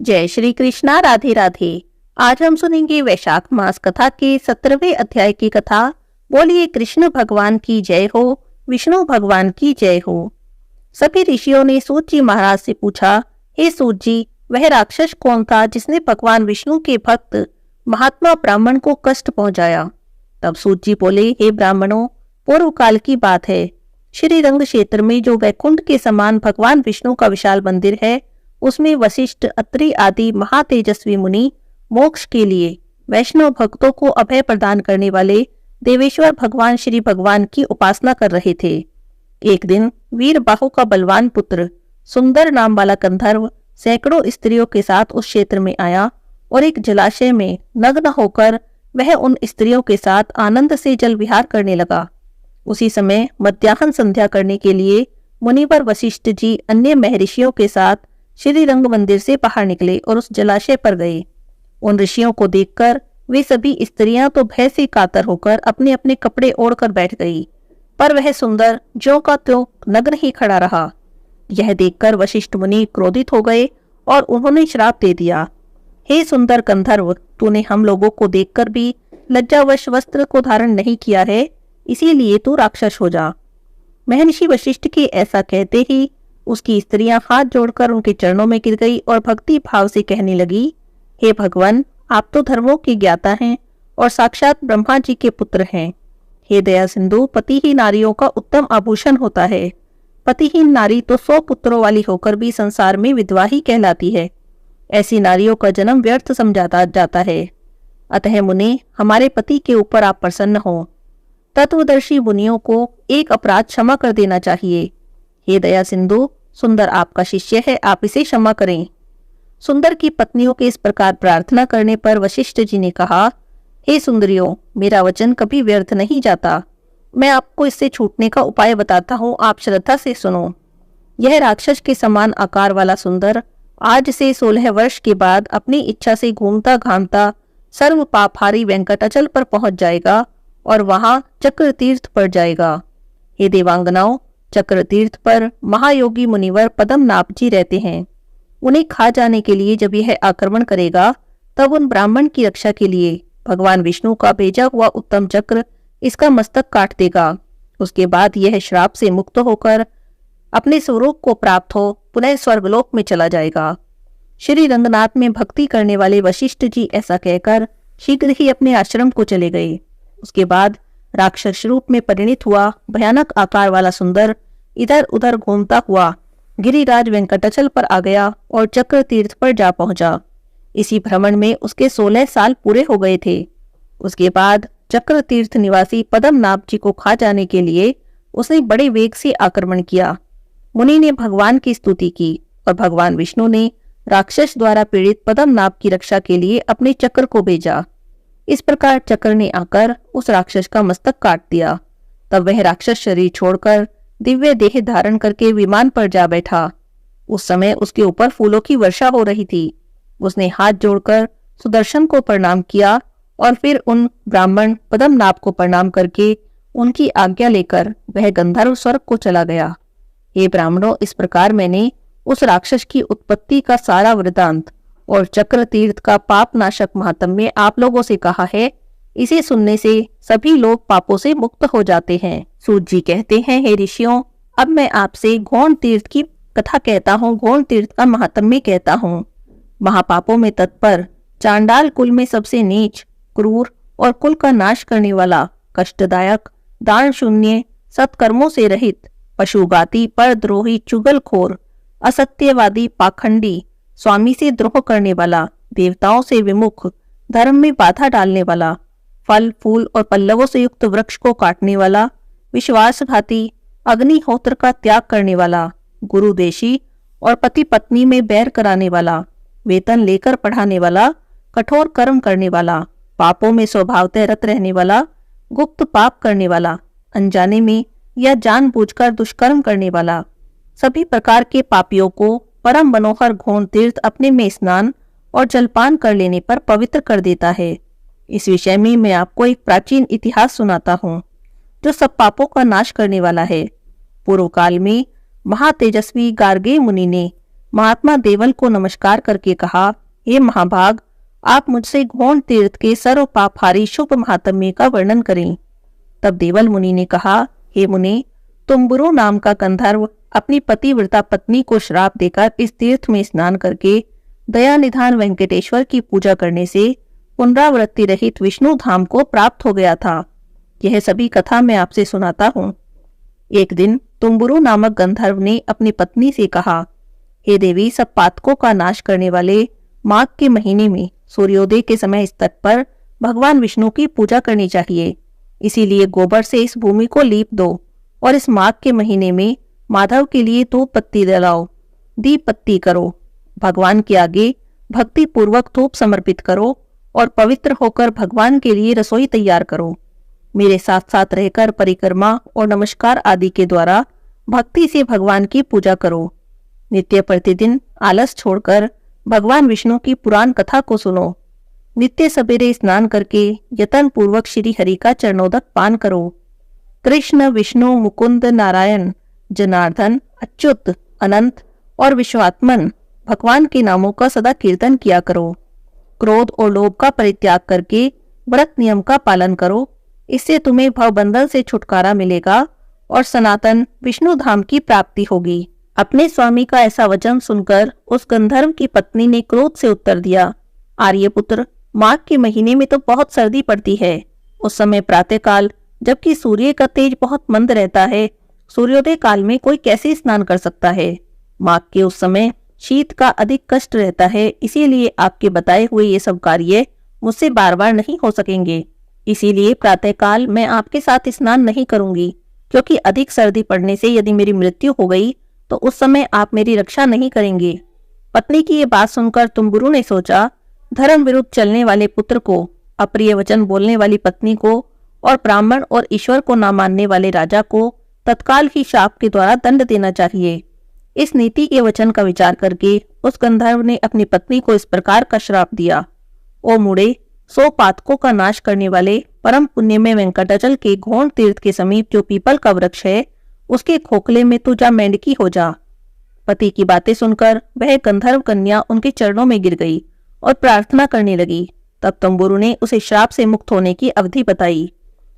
जय श्री कृष्णा। राधे राधे। आज हम सुनेंगे वैशाख मास कथा के 17वें अध्याय की कथा। बोलिए कृष्ण भगवान की जय हो, विष्णु भगवान की जय हो। सभी ऋषियों ने सूत जी महाराज से पूछा, हे सूत जी, वह राक्षस कौन था जिसने भगवान विष्णु के भक्त महात्मा ब्राह्मण को कष्ट पहुंचाया। तब सूत जी बोले, हे ब्राह्मणों, पूर्व काल की बात है। श्री रंग क्षेत्र में जो वैकुंठ के समान भगवान विष्णु का विशाल मंदिर है, उसमें वशिष्ठ, अत्रि आदि महातेजस्वी मुनि मोक्ष के लिए वैष्णव भक्तों को अभय प्रदान करने वाले देवेश्वर भगवान श्री भगवान की उपासना कर रहे थे। एक दिन वीर बाहु का बलवान पुत्र सुंदर नाम वाला गंधर्व सैकड़ों स्त्रियों के साथ उस क्षेत्र में आया और एक जलाशय में नग्न होकर वह उन स्त्रियों के साथ आनंद से जल विहार करने लगा। उसी समय मध्याह्न संध्या करने के लिए मुनिवर वशिष्ठ जी अन्य महर्षियों के साथ श्री रंग मंदिर से बाहर निकले और उस जलाशय पर गए। उन ऋषियों को देखकर वे सभी स्त्रियां तो भय से कातर होकर अपने अपने कपड़े ओढ़कर बैठ गई, पर वह सुंदर ज्यों का त्यों नग्न ही खड़ा रहा। यह देखकर वशिष्ठ मुनि क्रोधित हो गए और उन्होंने श्राप दे दिया, हे सुंदर गंधर्व, तूने हम लोगों को देखकर भी लज्जावश वस्त्र को धारण नहीं किया है, इसीलिए तू राक्षस हो जा। महर्षि वशिष्ठ के ऐसा कहते ही उसकी स्त्रियां हाथ जोड़कर उनके चरणों में गिर गई और भक्ति भाव से कहने लगी, हे भगवान, आप तो धर्मों के ज्ञाता हैं और साक्षात ब्रह्मा जी के पुत्र हैं। हे दया सिंधु, पतिहीन नारियों का उत्तम आभूषण होता है। पतिहीन नारी तो 100 पुत्रों वाली होकर भी संसार में विधवा ही कहलाती है। ऐसी नारियों का जन्म व्यर्थ समझा जाता है। अतः मुनि, हमारे पति के ऊपर आप प्रसन्न हो। तत्वदर्शी मुनियों को एक अपराध क्षमा कर देना चाहिए। हे दया सिंधु, सुंदर आपका शिष्य है, आप इसे क्षमा करें। सुंदर की पत्नियों के इस प्रकार प्रार्थना करने पर वशिष्ठ जी ने कहा, हे सुंदरियों, मेरा वचन कभी व्यर्थ नहीं जाता। मैं आपको इससे छूटने का उपाय बताता हूँ, आप श्रद्धा से सुनो। यह राक्षस के समान आकार वाला सुंदर आज से 16 वर्ष के बाद अपनी इच्छा से घूमता घामता सर्व पापहारी वेंकटाचल पर पहुंच जाएगा और वहां चक्र तीर्थ पर जाएगा। हे देवांगनाओं, चक्र तीर्थ पर महायोगी मुनिवर पद्मनाभ जी रहते हैं। उन्हें खा जाने के लिए जब यह आक्रमण करेगा, तब उन ब्राह्मण की रक्षा के लिए भगवान विष्णु का भेजा हुआ उत्तम चक्र इसका मस्तक काट देगा। उसके बाद यह श्राप से मुक्त होकर अपने स्वरूप को प्राप्त हो पुनः स्वर्गलोक में चला जाएगा। श्री रंगनाथ में भक्ति करने वाले वशिष्ठ जी ऐसा कहकर शीघ्र ही अपने आश्रम को चले गए। उसके बाद राक्षस रूप में परिणित हुआ भयानक आकार वाला सुंदर इधर उधर घूमता हुआ गिरिराज वेंकटाचल पर आ गया और चक्र तीर्थ पर जा पहुंचा। इसी भ्रमण में उसके 16 साल पूरे हो गए थे। उसके बाद चक्र तीर्थ निवासी पद्मनाभ जी को खा जाने के लिए उसने बड़े वेग से आक्रमण किया। मुनि ने भगवान की स्तुति की और भगवान विष्णु ने राक्षस द्वारा पीड़ित पद्मनाभ की रक्षा के लिए अपने चक्र को भेजा। इस प्रकार चक्र ने आकर उस राक्षस का मस्तक काट दिया। तब वह राक्षस शरीर छोड़कर दिव्य देह धारण करके विमान पर जा बैठा। उस समय उसके ऊपर फूलों की वर्षा हो रही थी। उसने हाथ जोड़कर सुदर्शन को प्रणाम किया और फिर उन ब्राह्मण पद्मनाभ को प्रणाम करके उनकी आज्ञा लेकर वह गंधर्व स्वर्ग को चला गया। हे ब्राह्मणों, इस प्रकार मैंने उस राक्षस की उत्पत्ति का सारा वृतांत और चक्र तीर्थ का पाप नाशक महात्म्य आप लोगों से कहा है। इसे सुनने से सभी लोग पापों से मुक्त हो जाते हैं। सूत जी कहते हैं, हे ऋषियों, अब मैं आपसे घोण तीर्थ की कथा कहता हूँ, घोण तीर्थ का महात्म्य कहता हूँ। महापापों में तत्पर, चांडाल कुल में सबसे नीच, क्रूर और कुल का नाश करने वाला, कष्टदायक, दान शून्य, सत्कर्मों से रहित, पशुघाती, परद्रोही, चुगलखोर, असत्यवादी, पाखंडी, स्वामी से द्रोह करने वाला, देवताओं से विमुख, धर्म में बाधा डालने वाला, फल फूल और पल्लवों से युक्त वृक्ष को काटने वाला, विश्वासघाती, अग्निहोत्र का त्याग करने वाला, गुरुदेशी और पति पत्नी में बैर कराने वाला, वेतन लेकर पढ़ाने वाला, कठोर कर्म करने वाला, पापों में स्वभावतः रत रहने वाला, गुप्त पाप करने वाला, अनजाने में या जानबूझकर दुष्कर्म करने वाला, सभी प्रकार के पापियों को परम मनोहर घोण तीर्थ अपने में स्नान और जलपान कर लेने पर पवित्र कर देता है। इस विषय में मैं आपको एक प्राचीन इतिहास सुनाता हूँ जो सब पापों का नाश करने वाला है। पूर्व काल में महातेजस्वी गार्गे मुनि ने महात्मा देवल को नमस्कार करके कहा, हे महाभाग, आप मुझसे घोण तीर्थ के सर्व पापहारी शुभ महात्म्य का वर्णन करें। तब देवल मुनि ने कहा, हे मुनि, तुम्बुरु नाम का गंधर्व अपनी पतिव्रता पत्नी को श्राप देकर इस तीर्थ में स्नान करके दया निधान वेंकटेश्वर की पूजा करने से पुनरावृत्ति रहित विष्णु धाम को प्राप्त हो गया था। यह सभी कथा मैं आपसे सुनाता हूँ। एक दिन तुम्बुरु नामक गंधर्व ने अपनी पत्नी से कहा, हे देवी, सब पातकों का नाश करने वाले माघ के महीने में सूर्योदय के समय इस तट पर भगवान विष्णु की पूजा करनी चाहिए। इसीलिए गोबर से इस भूमि को लीप दो और इस माघ के महीने में माधव के लिए धूप पत्ती जलाओ, दीप पत्ती करो, भगवान के आगे भक्ति पूर्वक धूप समर्पित करो और पवित्र होकर भगवान के लिए रसोई तैयार करो। मेरे साथ साथ रहकर परिक्रमा और नमस्कार आदि के द्वारा भक्ति से भगवान की पूजा करो। नित्य प्रतिदिन आलस छोड़कर भगवान विष्णु की पुराण कथा को सुनो। नित्य सवेरे स्नान करके यतन पूर्वक श्री हरि का चरणोदक पान करो। कृष्ण, विष्णु, मुकुंद, नारायण, जनार्दन, अच्युत, अनंत और विश्वात्मन भगवान के नामों का सदा कीर्तन किया करो। क्रोध और लोभ का परित्याग करके व्रत नियम का पालन करो। इससे तुम्हें भवबंधन से छुटकारा मिलेगा और सनातन विष्णु धाम की प्राप्ति होगी। अपने स्वामी का ऐसा वचन सुनकर उस गंधर्व की पत्नी ने क्रोध से उत्तर दिया, आर्यपुत्र, माघ के महीने में तो बहुत सर्दी पड़ती है। उस समय प्रातःकाल जबकि सूर्य का तेज बहुत मंद रहता है, सूर्योदय काल में कोई कैसे स्नान कर सकता है। माघ के उस समय शीत का अधिक कष्ट रहता है, इसीलिए आपके बताए हुए ये सब कार्य मुझसे बार बार नहीं हो सकेंगे। इसीलिए प्रातःकाल मैं आपके साथ स्नान नहीं करूंगी, क्योंकि अधिक सर्दी पड़ने से यदि मेरी मृत्यु हो गई तो उस समय आप मेरी रक्षा नहीं करेंगे। पत्नी की ये बात सुनकर तुम्बुरु ने सोचा, धर्म विरुद्ध चलने वाले पुत्र को, अप्रिय वचन बोलने वाली पत्नी को और ब्राह्मण और ईश्वर को न मानने वाले राजा को तत्काल ही शाप के द्वारा दंड देना चाहिए। इस नीति के वचन का विचार करके उस गंधर्व ने अपनी पत्नी को इस प्रकार का श्राप दिया, ओ मूढ़े, 100 पातकों का नाश करने वाले परम पुण्य में वेंकटाचल के घोण तीर्थ के समीप जो पीपल का वृक्ष है, उसके खोखले में तू जा मेंढकी हो जा। पति की बातें सुनकर वह गंधर्व कन्या उनके चरणों में गिर गई और प्रार्थना करने लगी। तब तंबुरु ने उसे श्राप से मुक्त होने की अवधि बताई।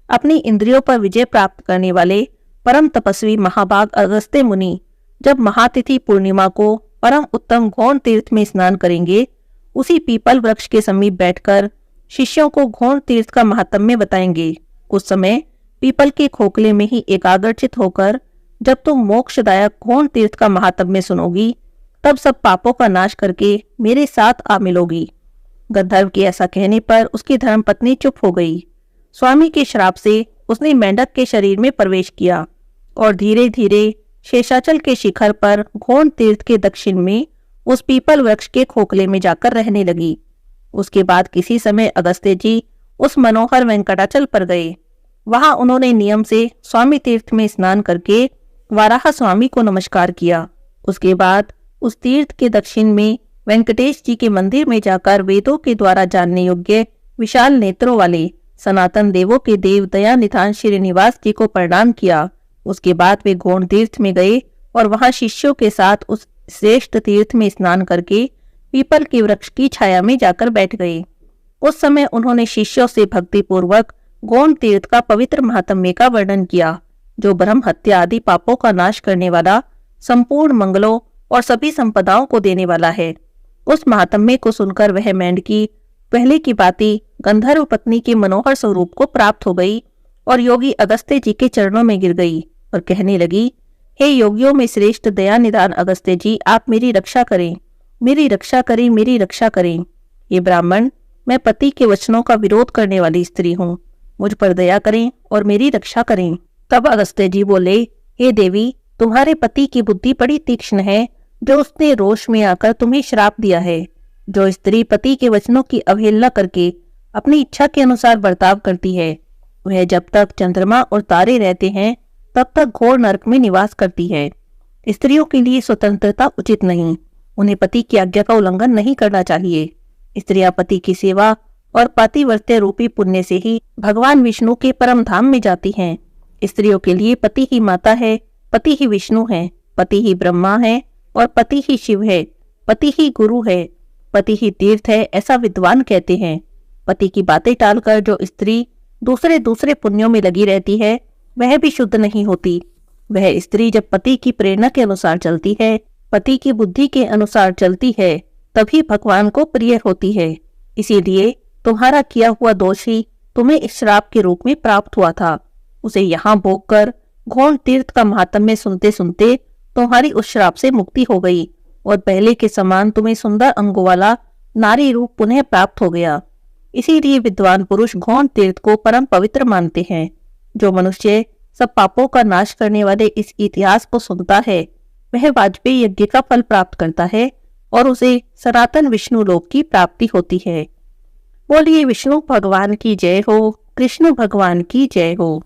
अपनी इंद्रियों पर विजय प्राप्त करने वाले परम तपस्वी महाभाग अगस्त्य मुनि जब महातिथि पूर्णिमा को परम उत्तम घोण तीर्थ में स्नान करेंगे, उसी पीपल वृक्ष के समीप बैठकर शिष्यों को घोण तीर्थ का महात्म्य बताएंगे। उस समय पीपल के खोखले में ही एकाग्रचित होकर जब तुम मोक्षदायक घोण तीर्थ का महात्म्य सुनोगी, तब सब पापों का नाश करके मेरे साथ आ मिलोगी। गंधर्व के ऐसा कहने पर उसकी धर्मपत्नी चुप हो गई। स्वामी के श्राप से उसने मेंढक के शरीर में प्रवेश किया और धीरे धीरे शेषाचल के शिखर पर घोण तीर्थ के दक्षिण में उस पीपल वृक्ष के खोखले में जाकर रहने लगी। उसके बाद किसी समय अगस्त्य जी उस मनोहर वेंकटाचल पर गए। वहां उन्होंने नियम से स्वामी तीर्थ में स्नान करके वाराह स्वामी को नमस्कार किया। उसके बाद उस तीर्थ के दक्षिण में वेंकटेश जी के मंदिर में जाकर वेदों के द्वारा जानने योग्य विशाल नेत्रों वाले सनातन देवों के देव दया निधान श्रीनिवास जी को प्रणाम किया। उसके बाद वे घोण तीर्थ में गए और वहां शिष्यों के साथ उस श्रेष्ठ तीर्थ में स्नान करके पीपल के वृक्ष की छाया में जाकर बैठ गए। उस समय उन्होंने शिष्यों से भक्ति पूर्वक घोण तीर्थ का पवित्र महात्म्य का वर्णन किया, जो ब्रह्म हत्या आदि पापों का नाश करने वाला, संपूर्ण मंगलों और सभी संपदाओं को देने वाला है। उस महात्म्य को सुनकर वह मेंढकी पहले की बाती गंधर्व पत्नी के मनोहर स्वरूप को प्राप्त हो गई और योगी अगस्त्य जी के चरणों में गिर गई और कहने लगी, हे योगियों में श्रेष्ठ दया निधान अगस्त्य जी, आप मेरी रक्षा करें, मेरी रक्षा करें, मेरी रक्षा करें। ये ब्राह्मण, मैं पति के वचनों का विरोध करने वाली स्त्री हूँ, मुझ पर दया करें और मेरी रक्षा करें। तब अगस्त्य जी बोले, हे देवी, तुम्हारे पति की बुद्धि बड़ी तीक्ष्ण है, जो उसने रोष में आकर तुम्हें श्राप दिया है। जो स्त्री पति के वचनों की अवहेलना करके अपनी इच्छा के अनुसार बर्ताव करती है, वह जब तक चंद्रमा और तारे रहते हैं तब तक घोर नरक में निवास करती है। स्त्रियों के लिए स्वतंत्रता उचित नहीं, उन्हें पति की आज्ञा का उल्लंघन नहीं करना चाहिए। स्त्रियां पति की सेवा और पातिव्रत्य रूपी पुण्य से ही भगवान विष्णु के परम धाम में जाती हैं। स्त्रियों के लिए पति ही माता है, पति ही विष्णु है, पति ही ब्रह्मा है और पति ही शिव है, पति ही गुरु है, पति ही तीर्थ है, ऐसा विद्वान कहते हैं। पति की बातें टालकर जो स्त्री दूसरे दूसरे पुण्यों में लगी रहती है वह भी शुद्ध नहीं होती। वह स्त्री जब पति की प्रेरणा के अनुसार चलती है, पति की बुद्धि के अनुसार चलती है, तभी भगवान को प्रिय होती है। इसीलिए तुम्हारा किया हुआ दोष ही तुम्हें इस श्राप के रूप में प्राप्त हुआ था। उसे यहाँ भोग कर घोर तीर्थ का महात्म्य सुनते सुनते तुम्हारी उस श्राप से मुक्ति हो गई और पहले के समान तुम्हें सुंदर अंगों वाला नारी रूप पुनः प्राप्त हो गया। इसीलिए विद्वान पुरुष घोर तीर्थ को परम पवित्र मानते हैं। जो मनुष्य सब पापों का नाश करने वाले इस इतिहास को सुनता है वह वाजपेयी यज्ञ का फल प्राप्त करता है और उसे सनातन विष्णु लोक की प्राप्ति होती है। बोलिए विष्णु भगवान की जय हो, कृष्ण भगवान की जय हो।